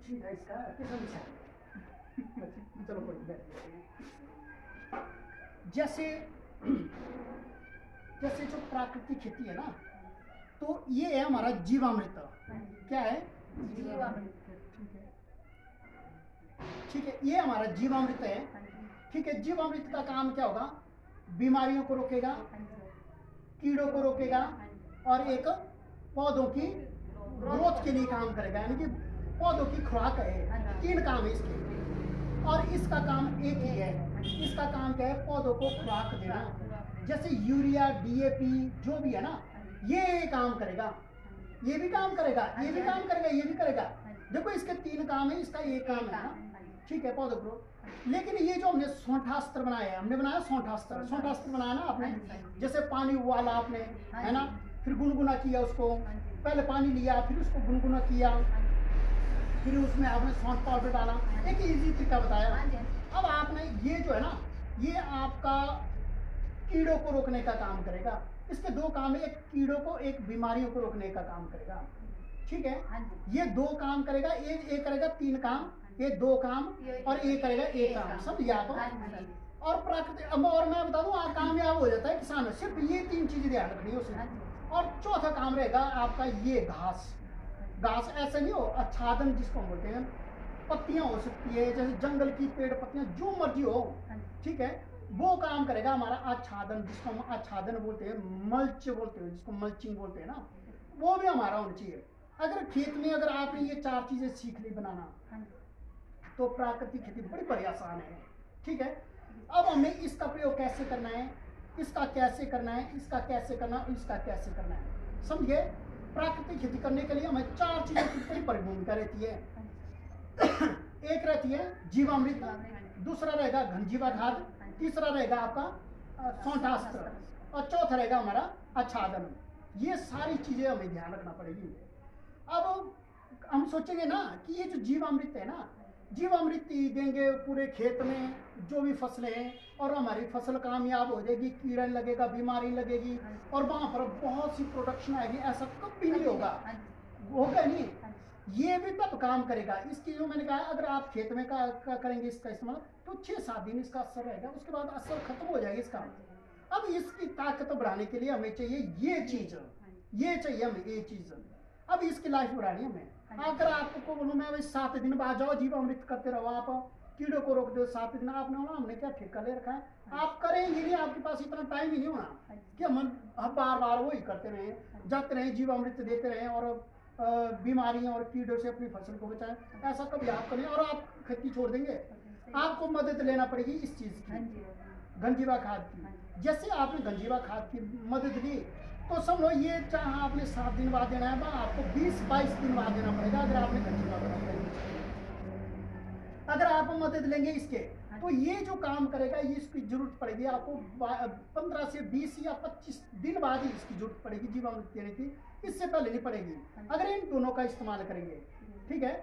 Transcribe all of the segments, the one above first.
ठीक है इसका किस्म चलो कोई जैसे जैसे जो प्राकृतिक खेती है ना, तो ये है हमारा जीवामृत। क्या है? जीवामृत। ठीक है, ये हमारा जीवामृत है। ठीक है, जीवामृत का काम क्या होगा? बीमारियों को रोकेगा, कीड़ों को रोकेगा, और एक पौधों की ग्रोथ के लिए काम करेगा, यानी कि पौधों की खुराक है। 3 काम है इसके, और इसका काम एक ही है। इसका काम क्या है? पौधों को खुराक देना। जैसे यूरिया, डीएपी जो भी है ना, ये काम करेगा, ये भी काम करेगा, ये भी काम करेगा, ये भी करेगा। देखो इसके 3 काम है, इसका एक काम है ना। ठीक है, पौधों को। लेकिन ये जो हमने सौंठास्त्र बनाया है, हमने बनाया सौंठास्त्र। सौंठास्त्र बनाया ना आपने, जैसे पानी उबाला आपने, है ना, फिर गुनगुना किया उसको। पहले पानी लिया, फिर उसको गुनगुना किया, फिर उसमें आपने सौंठ पाउडर डाला। एक इजी तरीका बताया। अब आपने ये जो है ना, ये आपका कीड़ों को रोकने का काम करेगा। इसके 2 काम है, एक कीड़ों को, एक बीमारियों को रोकने का काम करेगा। ठीक है, ये 2 काम करेगा। एक करेगा 3 काम, ये 2 काम, और एक करेगा 1 काम। समझिए आप? और प्राकृतिक, और मैं बता दूं, कामयाब हो जाता है किसान। सिर्फ ये 3 चीजें ध्यान रखनी है उसमें। और चौथा काम रहेगा आपका ये घास। घास ऐसा नहीं हो, आच्छादन जिसको हम बोलते हैं, पत्तियां हो सकती है, जैसे जंगल की पेड़ पत्तियां, जो मर्जी हो। ठीक है, वो काम करेगा हमारा आच्छादन, जिसको हम आच्छादन बोलते हैं, मल्च बोलते हैं, जिसको मल्चिंग बोलते हैं ना, वो भी हमारा होना चाहिए। अगर खेत में अगर आपने ये 4 चीजें सीख ली बनाना, तो प्राकृतिक खेती बड़ी आसान है। ठीक है, अब हमें इसका प्रयोग कैसे करना है, इसका कैसे करना है, इसका कैसे करना है, इसका कैसे करना है, समझिए। प्राकृतिक खेती करने के लिए हमें 4 चीजों की बड़ी भूमिका रहती है। एक रहती है जीवामृत, दूसरा रहेगा घनजीवा खाद, तीसरा रहेगा आपका सौंठास्त्र, और चौथा रहेगा हमारा आच्छादन। ये सारी चीजें हमें ध्यान रखना पड़ेगी। अब हम सोचेंगे ना कि ये जो जीवामृत है ना, जीवामृत देंगे पूरे खेत में जो भी फसलें हैं, और हमारी फसल कामयाब हो जाएगी, कीड़ा लगेगा, बीमारी लगेगी, और वहां पर बहुत सी प्रोडक्शन आएगी। ऐसा कभी नहीं होगा, होगा नहीं। ये भी तब काम करेगा। इसकी जो मैंने कहा, अगर आप खेत में का करेंगे इसका इस्तेमाल, तो 6-7 दिन इसका असर रहेगा, उसके बाद असर खत्म हो जाएगा इसका। अब इसकी ताकत बढ़ाने के लिए हमें चाहिए ये चीज, ये चाहिए हमें ये चीज। अब इसकी लाइफ बढ़ानी है हमें। अगर आपको बोलूं मैं भाई 7 दिन बाद जाओ जीवामृत करते रहो, आप कीड़ों को रोक दो 7 दिन, आपने होना, हमने क्या ठेका ले रखा है? आप करेंगे नहीं, आपके पास इतना टाइम ही नहीं होना कि हम बार बार वही करते रहे, जाते रहे, जीवामृत देते रहे, और बीमारियां और कीड़ों से अपनी फसल को बचाएं। ऐसा कभी आप करें और आप खेती छोड़ देंगे। आपको मदद लेना पड़ेगी इस चीज की, गंजीवा खाद की। जैसे आपने गंजीवा खाद की मदद ली, तो समझो ये चाहे आपने 7 दिन बाद देना है, आपको 20-22 दिन बाद देना पड़ेगा। अगर आपने गंजीवा खाद, अगर आप मदद लेंगे इसके, तो ये जो काम करेगा, ये इसकी जरूरत पड़ेगी आपको 15 से 20 या 25 दिन बाद ही इसकी जरूरत पड़ेगी जीवामृत देने की, इससे पहले नहीं पड़ेगी, अगर इन दोनों का इस्तेमाल करेंगे। ठीक है,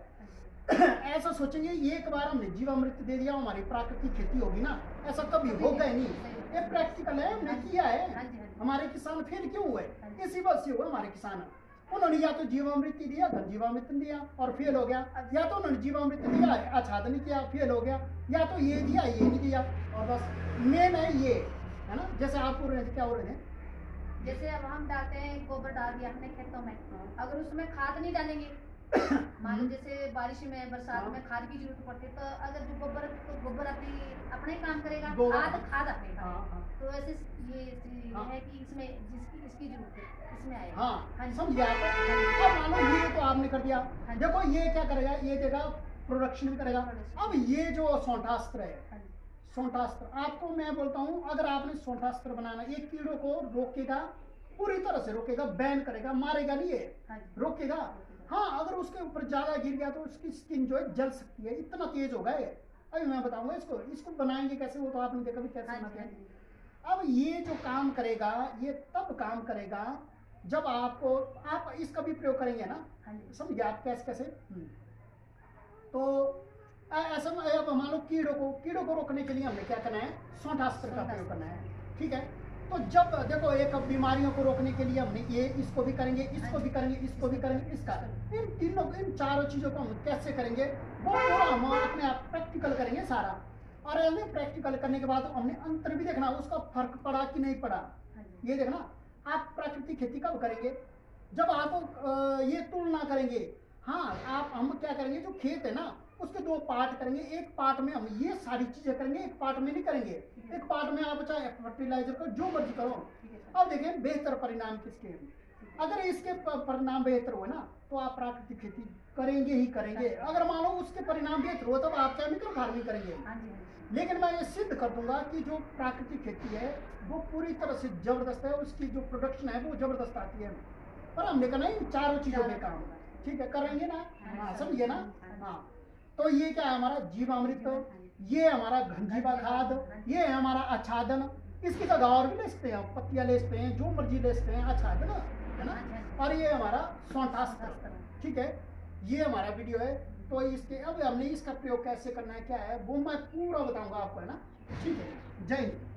ऐसा सोचेंगे एक बार हमने जीवामृत दे दिया, हमारी प्राकृतिक खेती होगी ना, ऐसा कभी होगा ही नहीं। ये प्रैक्टिकल है, हमने किया है। हमारे किसान फेल क्यों हुए? इसी वजह से हुए हमारे किसान। उन्होंने या तो जीवामृत दिया, घनजीवामृत दिया और फेल हो गया, या तो उन्होंने जीवामृत दिया, आच्छादन नहीं किया, फेल हो गया, या तो ये दिया, ये नहीं दिया, और बस मेन है ये, है ना। जैसे आप बोल रहे थे, क्या बोल रहे थे? जैसे अब हम डालते हैं, गोबर डाल दिया हमने खेतों में, अगर उसमें खाद नहीं डालेंगे, मान लो जैसे बारिश में, बरसात में खाद की जरूरत पड़ती है, तो अगर जो गोबर, तो गोबर अपने काम करेगा, खाद अपने। तो ऐसे ये है कि इसमें इसकी जरूरत है, इसमें आएगा। हाँ, समझ गया आप। अब मान लो ये तो आपने कर दिया, देखो ये क्या करेगा, ये देगा प्रोडक्शन भी करेगा। अब ये जो सौंठास्त्र है, सौंठास्त्र आपको मैं बोलता हूँ, अगर आपने सौंठास्त्र बनाना, ये कीड़ों को रोकेगा, पूरी तरह से रोकेगा, बैन करेगा, मारेगा नहीं, ये रोकेगा। हाँ, अगर उसके ऊपर ज्यादा गिर गया तो उसकी स्किन जो है जल सकती है, इतना तेज होगा ये। अभी मैं बताऊंगा इसको बनाएंगे कैसे, वो तो आपने देखा भी कैसे बनाते हैं। अब ये जो काम करेगा, ये तब काम करेगा जब आप इसका भी प्रयोग करेंगे ना, समझिए आप कैसे। तो ऐसा अब मान लो कीड़ों को रोकने के लिए हमने क्या करना है, सौंठास्त्र का प्रयोग करना है। ठीक है, तो जब देखो एक बीमारियों को रोकने के लिए हमने ये इसको भी करेंगे, इसको भी करेंगे, इसको भी करेंगे, इसका इन तीनों इन चारों चीजों को हम कैसे करेंगे वो पूरा हम अपने आप प्रैक्टिकल करेंगे सारा। और हमने प्रैक्टिकल करने के बाद हमने अंतर भी देखना, उसका फर्क पड़ा कि नहीं पड़ा ये देखना। आप प्राकृतिक खेती कब करेंगे? जब आप ये तुलना करेंगे। हाँ, आप हम क्या करेंगे, जो खेत है ना उसके दो पार्ट करेंगे। एक पार्ट में हम ये सारी चीजें करेंगे, एक पार्ट में नहीं करेंगे। एक पार्ट में आप चाहे फर्टिलाइजर करो, जो मर्जी करो। अब देखें बेहतर परिणाम किसके हैं। अगर इसके परिणाम बेहतर हुए ना तो आप प्राकृतिक खेती करेंगे ही करेंगे। अगर मान लो उसके परिणाम बेहतर हो तब आप केमिकल फार्मिंग करेंगे। लेकिन मैं ये सिद्ध कर दूंगा कि जो प्राकृतिक खेती है वो पूरी तरह से जबरदस्त है, उसकी जो प्रोडक्शन है वो जबरदस्त आती है। पर हमने करना इन चारों चीजों पे काम, ठीक है, करेंगे ना? हाँ, समझिए ना? हाँ, तो ये क्या है हमारा जीवामृत, ये हमारा घनजीवा खाद, ये है हमारा आच्छादन। इसकी जगह और भी ले सकते हैं, पत्तियां ले सकते हैं, जो मर्जी ले सकते हैं, आच्छादन है ना। और ये हमारा स्वंटास्त्र, ठीक है। ये हमारा वीडियो है। तो इसके अब हमने इसका प्रयोग कैसे करना है क्या है वो मैं पूरा बताऊंगा आपको, है ना। ठीक है, जय हिंद।